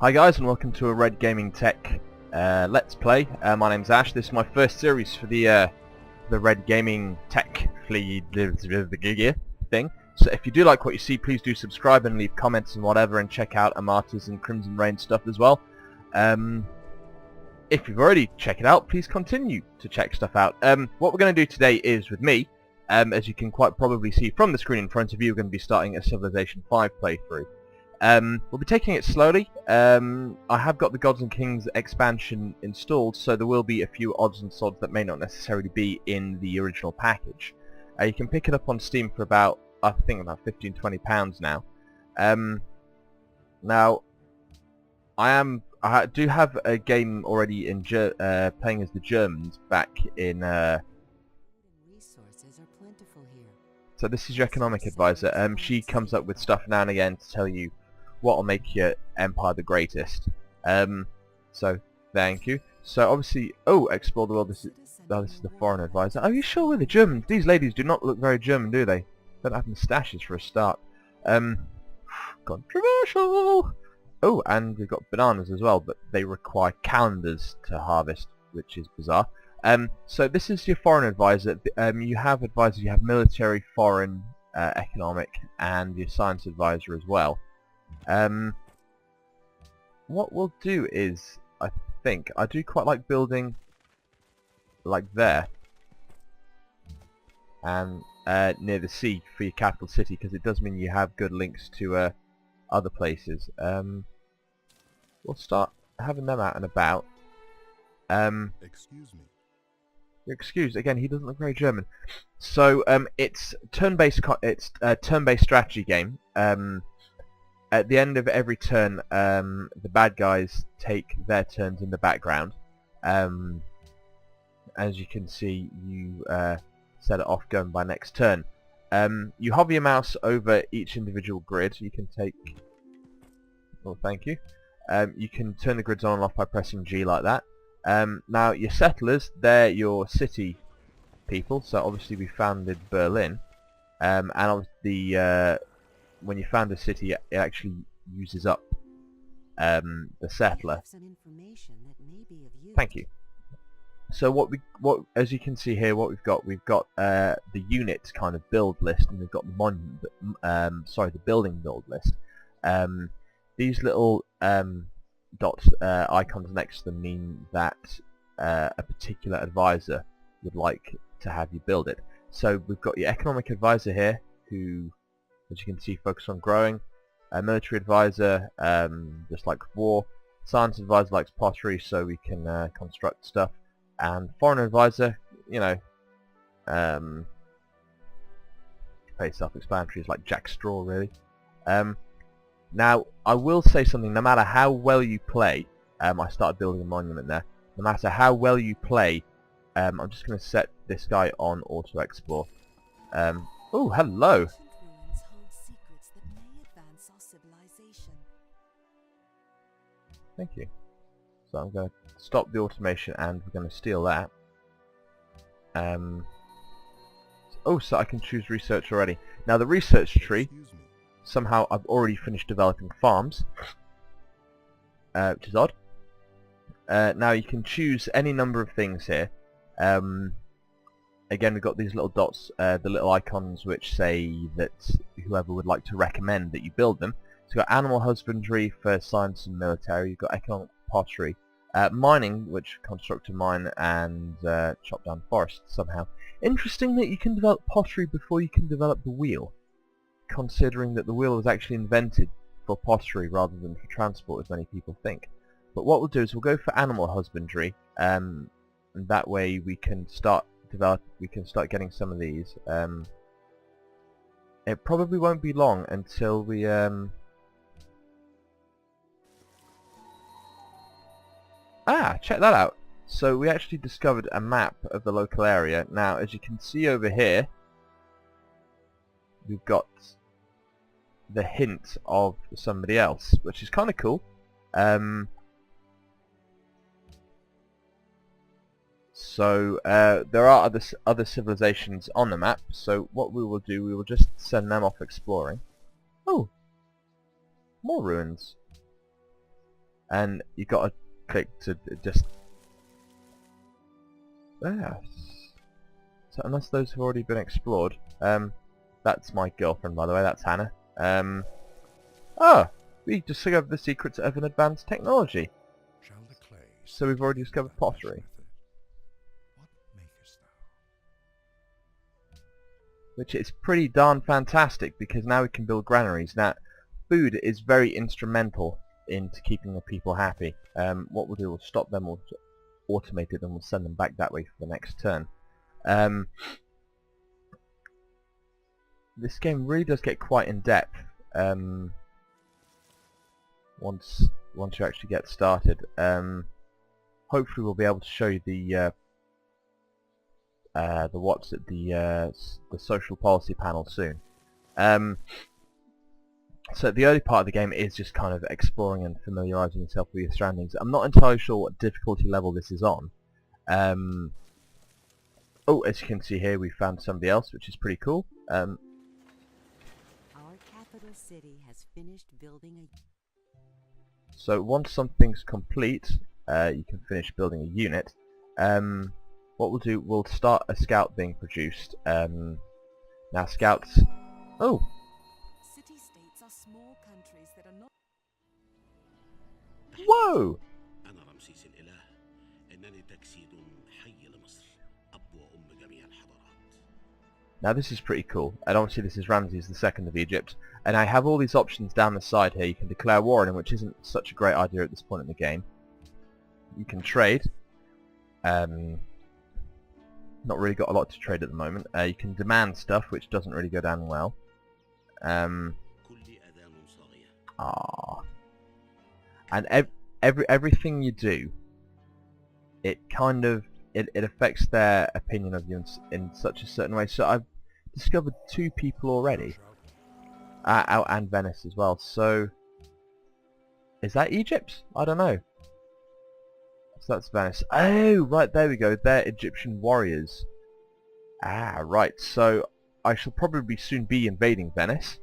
Hi guys, and welcome to a Red Gaming Tech Let's Play. My name's Ash. This is my first series for the Red Gaming Tech thing. So if you do like what you see, please do subscribe and leave comments and whatever, and check out Amata's and Crimson Rain stuff as well. If you've already checked it out, please continue to check stuff out. What we're going to do today is with me. As you can quite probably see from the screen in front of you, we're going to be starting a Civilization 5 playthrough. We'll be taking it slowly. I have got the Gods and Kings expansion installed, so there will be a few odds and sods that may not necessarily be in the original package. You can pick it up on Steam for about, I think about £15–20 now. Now, I do have a game already in playing as the Germans back in. So this is your economic advisor. She comes up with stuff now and again to tell you what will make your empire the greatest. So thank you. So obviously, explore the world. This is the foreign advisor. Are you sure we're the Germans? These ladies do not look very German, do they? Don't have moustaches for a start. Controversial. Oh, and we've got bananas as well, but they require calendars to harvest, which is bizarre. So this is your foreign advisor. You have advisors. You have military, foreign, economic, and your science advisor as well. What we'll do is, I think, I do quite like building like there, and near the sea for your capital city, because it does mean you have good links to other places. We'll start having them out and about. Excuse me. Excuse again. He doesn't look very German. So it's turn-based. It's a turn-based strategy game. At the end of every turn, the bad guys take their turns in the background. As you can see, you set it off going by next turn. You hover your mouse over each individual grid. You can take. Oh, thank you. You can turn the grids on and off by pressing G like that. Now your settlers, they're your city people. So obviously we founded Berlin, and obviously when you found a city, it actually uses up the settler. Thank you. So as you can see here, what we've got the unit kind of build list, and we've got the monument, the building build list. These little dots, icons next to them mean that a particular advisor would like to have you build it. So we've got your economic advisor here, who, as you can see, focus on growing. A military advisor, just like war. Science advisor likes pottery, so we can construct stuff. And foreign advisor, you know, pretty self-explanatory, is like Jack Straw, really. Now, I will say something. No matter how well you play, I started building a monument there. No matter how well you play, I'm just going to set this guy on auto explore. Oh, hello. Thank you. So I'm going to stop the automation, and we're going to steal that. So I can choose research already. Now the research tree, somehow I've already finished developing farms, which is odd. Now you can choose any number of things here. Again, we've got these little dots, the little icons which say that whoever would like to recommend that you build them. So you've got animal husbandry for science and military, you've got economic pottery, mining, which construct a mine, and chop down forests somehow. Interesting that you can develop pottery before you can develop the wheel, considering that the wheel was actually invented for pottery rather than for transport, as many people think. But what we'll do is we'll go for animal husbandry, and that way we can start getting some of these. It probably won't be long until we check that out. So we actually discovered a map of the local area. Now, as you can see over here, we've got the hint of somebody else, which is kind of cool. So there are other civilizations on the map. So what we will do, we will just send them off exploring. Oh, more ruins. and you got to click to just. So unless those have already been explored, that's my girlfriend, by the way. That's Hannah. We discovered the secrets of an advanced technology. So we've already discovered pottery, which is pretty darn fantastic because now we can build granaries. Now, food is very instrumental into keeping the people happy. What we'll do, we'll stop them or automate it, and we'll send them back that way for the next turn. This game really does get quite in depth once you actually get started. Hopefully we'll be able to show you the what's at the social policy panel soon. So the early part of the game is just kind of exploring and familiarising yourself with your surroundings. I'm not entirely sure what difficulty level this is on. Oh, as you can see here, we found somebody else, which is pretty cool. Our capital city has finished building a... So once something's complete, you can finish building a unit. What we'll do, we'll start a scout being produced. Now scouts... Oh! City-states are small countries that are not... Whoa! Now this is pretty cool, and obviously this is Ramses II of Egypt, and I have all these options down the side here. You can declare war on him, which isn't such a great idea at this point in the game. You can trade. Not really got a lot to trade at the moment. You can demand stuff, which doesn't really go down well. And everything you do, it kind of it affects their opinion of you in such a certain way. So I've discovered 2 people already, and Venice as well. So is that Egypt? I don't know. So that's Venice. Oh, right, there we go. They're Egyptian warriors. Ah, right. So I shall probably soon be invading Venice.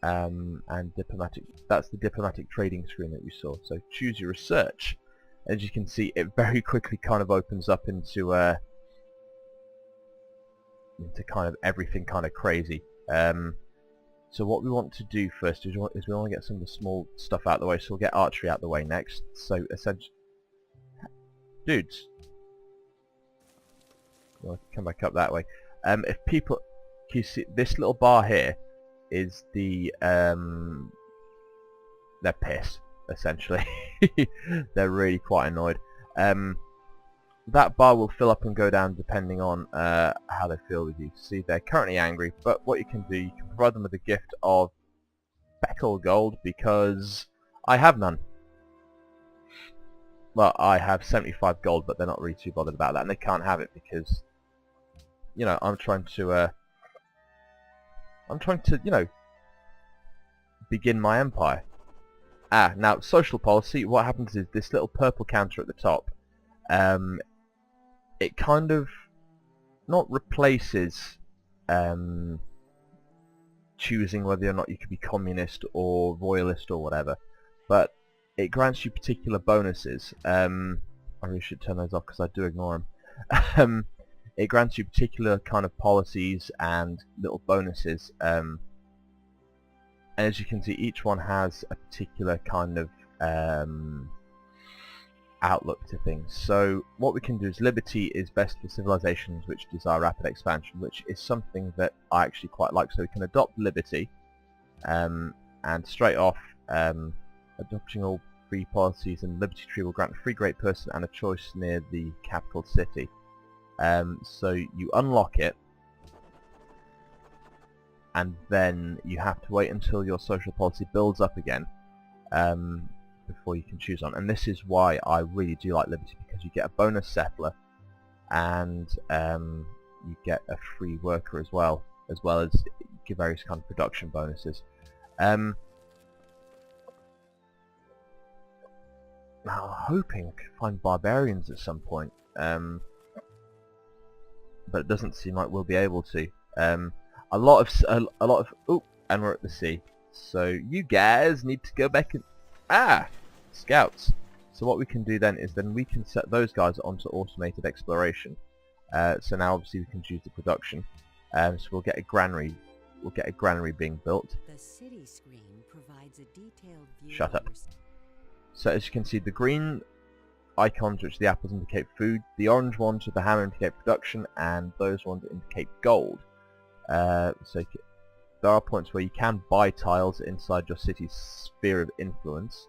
And diplomatic. That's the diplomatic trading screen that you saw. So choose your research. As you can see, it very quickly kind of opens up into kind of everything kind of crazy. So what we want to do first is we want to get some of the small stuff out of the way. So we'll get archery out of the way next. So essentially, dudes, I'll come back up that way. If people, can you see this little bar here is the they're pissed. Essentially, they're really quite annoyed. That bar will fill up and go down depending on how they feel with you. See, they're currently angry, but what you can do, you can provide them with a gift of Beckle gold, because I have none. Well, I have 75 gold, but they're not really too bothered about that, and they can't have it because, you know, I'm trying to, you know, begin my empire. Now social policy, what happens is this little purple counter at the top, it kind of not replaces choosing whether or not you can be communist or royalist or whatever, but it grants you particular bonuses. I really should turn those off because I do ignore them. It grants you particular kind of policies and little bonuses. And as you can see, each one has a particular kind of outlook to things. So what we can do is liberty is best for civilizations which desire rapid expansion, which is something that I actually quite like. So we can adopt liberty, and straight off, adopting all free policies, and liberty tree will grant a free great person and a choice near the capital city. So you unlock it, and then you have to wait until your social policy builds up again before you can choose on. And this is why I really do like liberty, because you get a bonus settler, and you get a free worker as well as various kind of production bonuses. Now I'm hoping I can find barbarians at some point, but it doesn't seem like we'll be able to. A lot of oh, and we're at the sea. So you guys need to go back and scouts. So what we can do then is we can set those guys onto automated exploration. So now obviously we can choose the production. So we'll get a granary. We'll get a granary being built. The city screen provides a detailed view. Shut up. So as you can see, the green icons, which the apples indicate food, the orange ones with the hammer indicate production, and those ones indicate gold. So there are points where you can buy tiles inside your city's sphere of influence.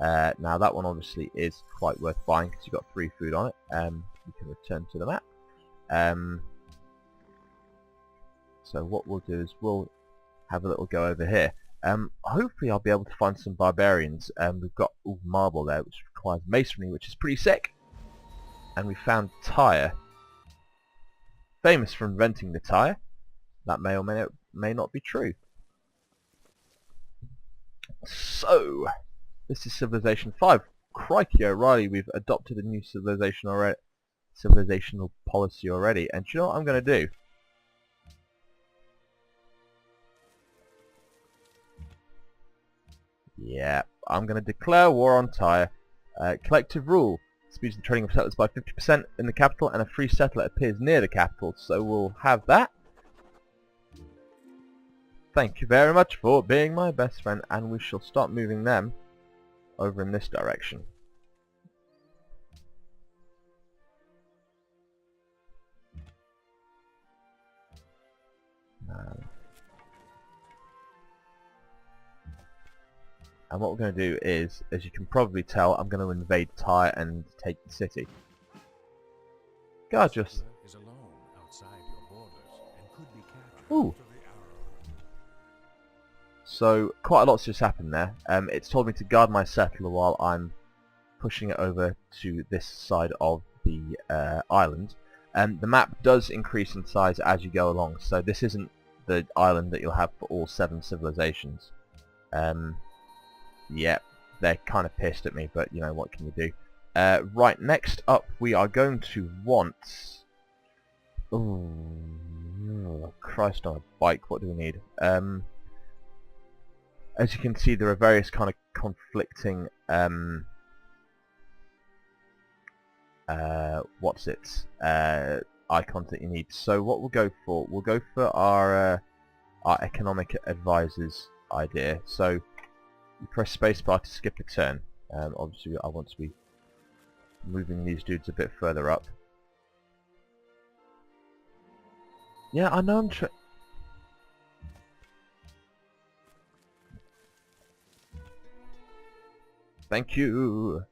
Now that one obviously is quite worth buying because you've got 3 food on it. You can return to the map. So what we'll do is we'll have a little go over here. Hopefully I'll be able to find some barbarians. We've got marble there, which requires masonry, which is pretty sick. And we found Tyre, famous for inventing the tyre. That may or may not be true. So this is Civilization 5. Crikey O'Reilly, we've adopted a new civilizational policy already. And do you know what I'm going to do? Yeah, I'm going to declare war on Tyre. Collective rule. Speeds the trading of settlers by 50% in the capital, and a free settler appears near the capital. So we'll have that. Thank you very much for being my best friend, and we shall start moving them over in this direction. And what we're going to do is, as you can probably tell, I'm going to invade Tyre and take the city. Gorgeous. Ooh. So quite a lot's just happened there. It's told me to guard my settler while I'm pushing it over to this side of the island. The map does increase in size as you go along, so this isn't the island that you'll have for all 7 civilizations. Yeah, they're kind of pissed at me, but you know, what can you do? Right, next up we are going to want... Ooh, Christ on a bike, what do we need? As you can see, there are various kind of conflicting icons that you need. So what we'll go for our economic advisor's idea. So you press spacebar to skip a turn. Obviously I want to be moving these dudes a bit further up. Yeah, I know I'm Thank you.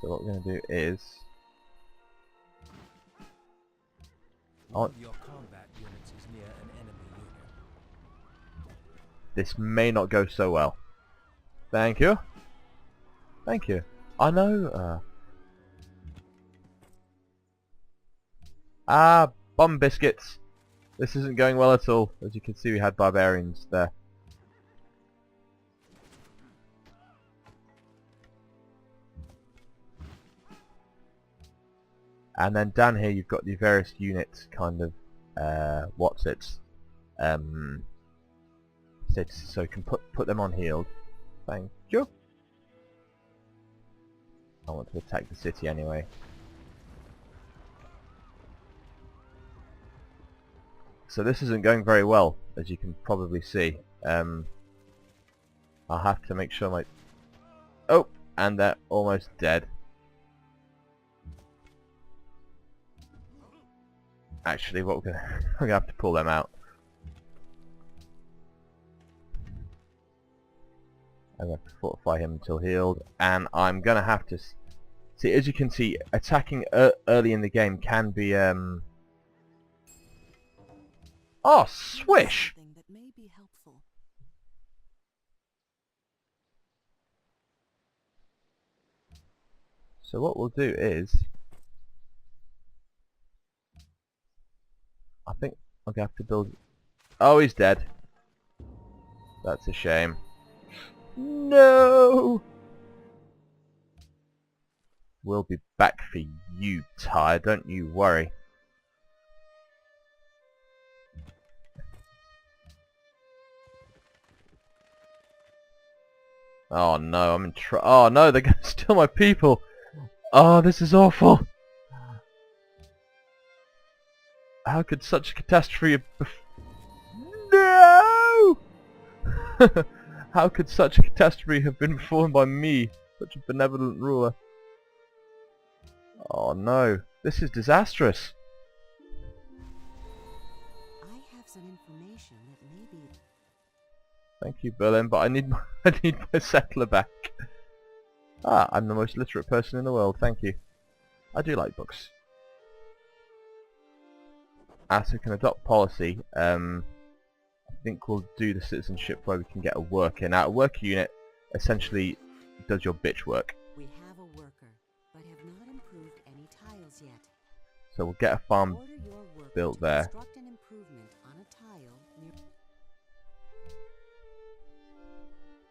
So what we're going to do is... Your combat units is near an enemy unit. This may not go so well. Thank you. Thank you. I know. Bomb biscuits. This isn't going well at all. As you can see, we had barbarians there. And then down here you've got the various units kind of so you can put them on healed. Thank you. I want to attack the city anyway. So this isn't going very well, as you can probably see. I'll have to make sure my... Oh! And they're almost dead. Actually, what we're gonna have to pull them out. I'm gonna have to fortify him until healed, and I'm gonna have to see. As you can see, attacking early in the game can be Oh, swish! That may be helpful. So what we'll do is, I think I'm gonna have to build... Oh, he's dead. That's a shame. No! We'll be back for you, Tyre, don't you worry. Oh no, I'm in oh no, they're gonna steal my people! Oh, this is awful! How could such a catastrophe No! How could such a catastrophe have been performed by me, such a benevolent ruler? Oh no, this is disastrous. I have some information that may be... Thank you, Berlin, but I need I need my settler back. Ah, I'm the most literate person in the world, thank you. I do like books. As we can adopt policy, I think we'll do the citizenship where we can get a worker. Now, a worker unit essentially does your bitch work. We have a worker, but have not improved any tiles yet. So we'll get a farm Order your worker built to there. construct an improvement on a tile near...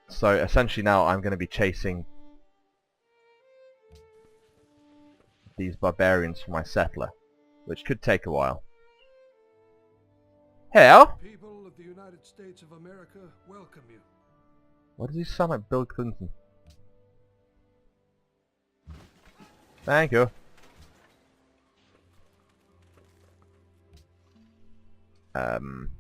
So essentially now I'm going to be chasing these barbarians for my settler, which could take a while. Hell! People of the United States of America welcome you. Why does he sound like Bill Clinton? Thank you. I'm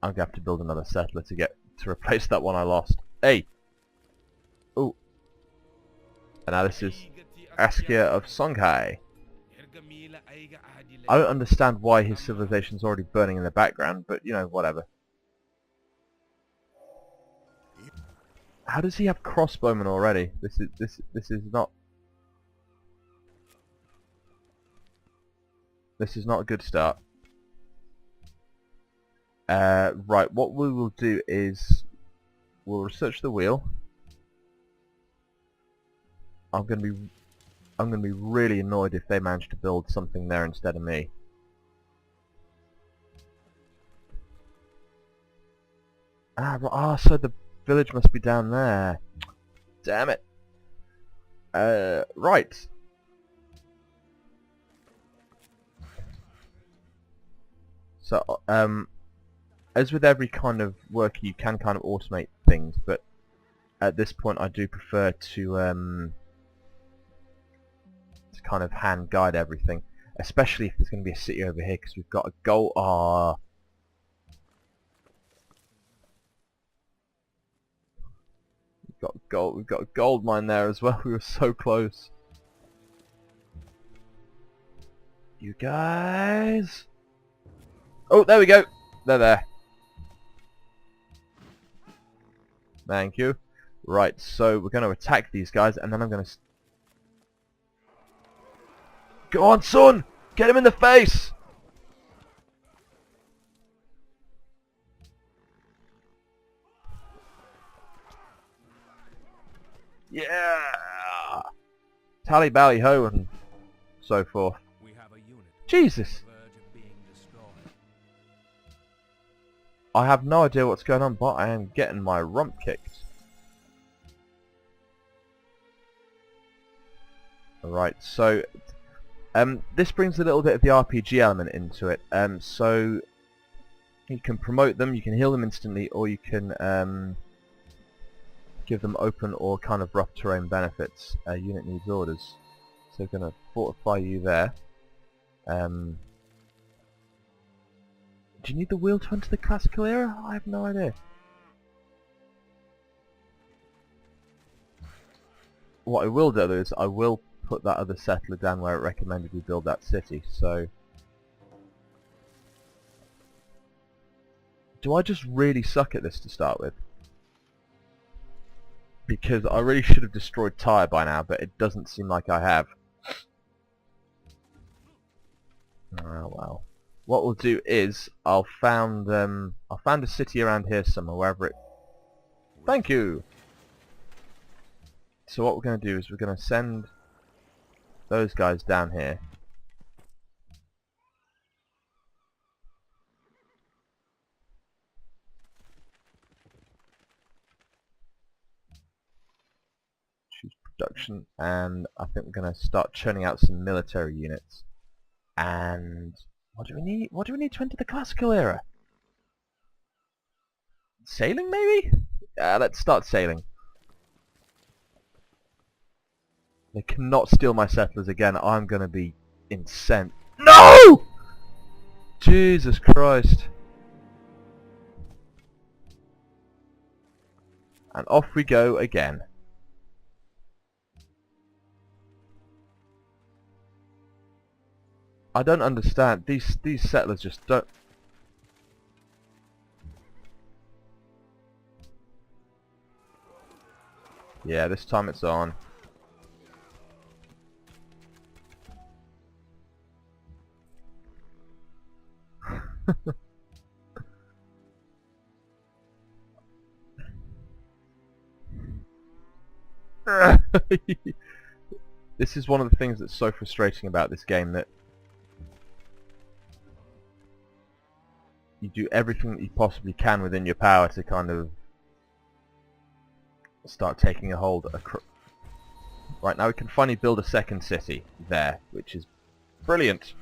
gonna have to build another settler to replace that one I lost. Hey! Ooh. And now this is Askia of Songhai. I don't understand why his civilization's already burning in the background, but you know, whatever. How does he have crossbowmen already? This is not a good start. Right, what we will do is we'll research the wheel. I'm gonna be really annoyed if they manage to build something there instead of me. So the village must be down there. Damn it. Right. So, as with every kind of work, you can kind of automate things, but at this point I do prefer to kind of hand guide everything, especially if there's going to be a city over here, because we've got a gold. We've got a gold mine there as well. We were so close. You guys. Oh, there we go. They're there. Thank you. Right, so we're going to attack these guys, and then I'm going to... Go on, son! Get him in the face! Yeah! Tally bally ho and so forth. We have a unit Jesus! on the verge of being destroyed. I have no idea what's going on, but I am getting my rump kicked. Alright, so this brings a little bit of the RPG element into it. So you can promote them, you can heal them instantly, or you can give them open or kind of rough terrain benefits. Unit needs orders. So we're going to fortify you there. Do you need the wheel to enter the classical era? I have no idea. What I will do is I will put that other settler down where it recommended we build that city. So do I just really suck at this to start with? Because I really should have destroyed Tyre by now, but it doesn't seem like I have. Oh well. What we'll do is I'll found a city around here somewhere, wherever it. Thank you. So what we're going to do is we're going to send those guys down here. Choose production, and I think we're going to start churning out some military units. And what do we need? What do we need to enter the classical era? sailing maybe? Let's start sailing. They cannot steal my settlers again. I'm gonna be incensed. No! Jesus Christ. And off we go again. I don't understand. These settlers just don't... Yeah, this time it's on. This is one of the things that's so frustrating about this game, that you do everything that you possibly can within your power to kind of start taking a hold. Right, now we can finally build a second city there, which is brilliant.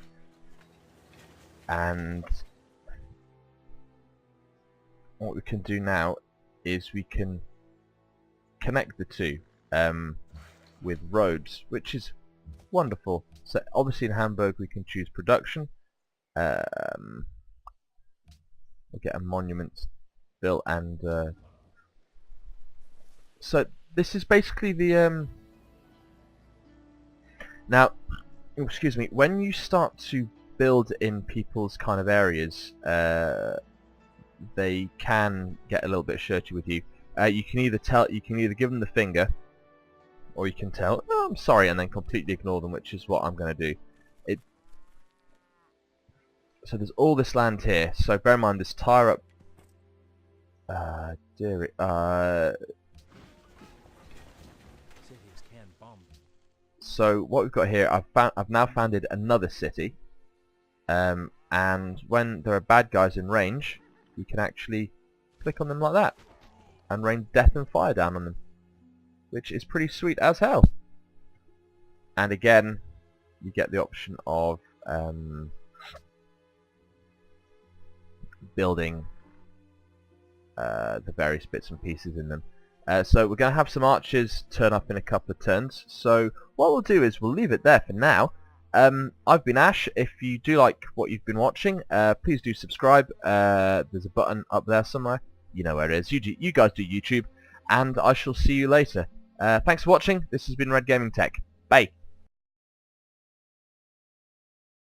And what we can do now is we can connect the two with roads, which is wonderful. So obviously in Hamburg we can choose production. We'll get a monument built, and so this is basically the now, excuse me, when you start to build in people's kind of areas, they can get a little bit shirty with you. You can either give them the finger, or you can tell, oh, I'm sorry, and then completely ignore them, which is what I'm going to do. So there's all this land here, so bear in mind this tire up... Cities can bomb. So what we've got here, I've now founded another city, and when there are bad guys in range, we can actually click on them like that, and rain death and fire down on them, which is pretty sweet as hell. And again, you get the option of building the various bits and pieces in them. So we're going to have some archers turn up in a couple of turns. So what we'll do is we'll leave it there for now. I've been Ash. If you do like what you've been watching, please do subscribe. There's a button up there somewhere. You know where it is. You guys do YouTube. And I shall see you later. Thanks for watching. This has been Red Gaming Tech. Bye.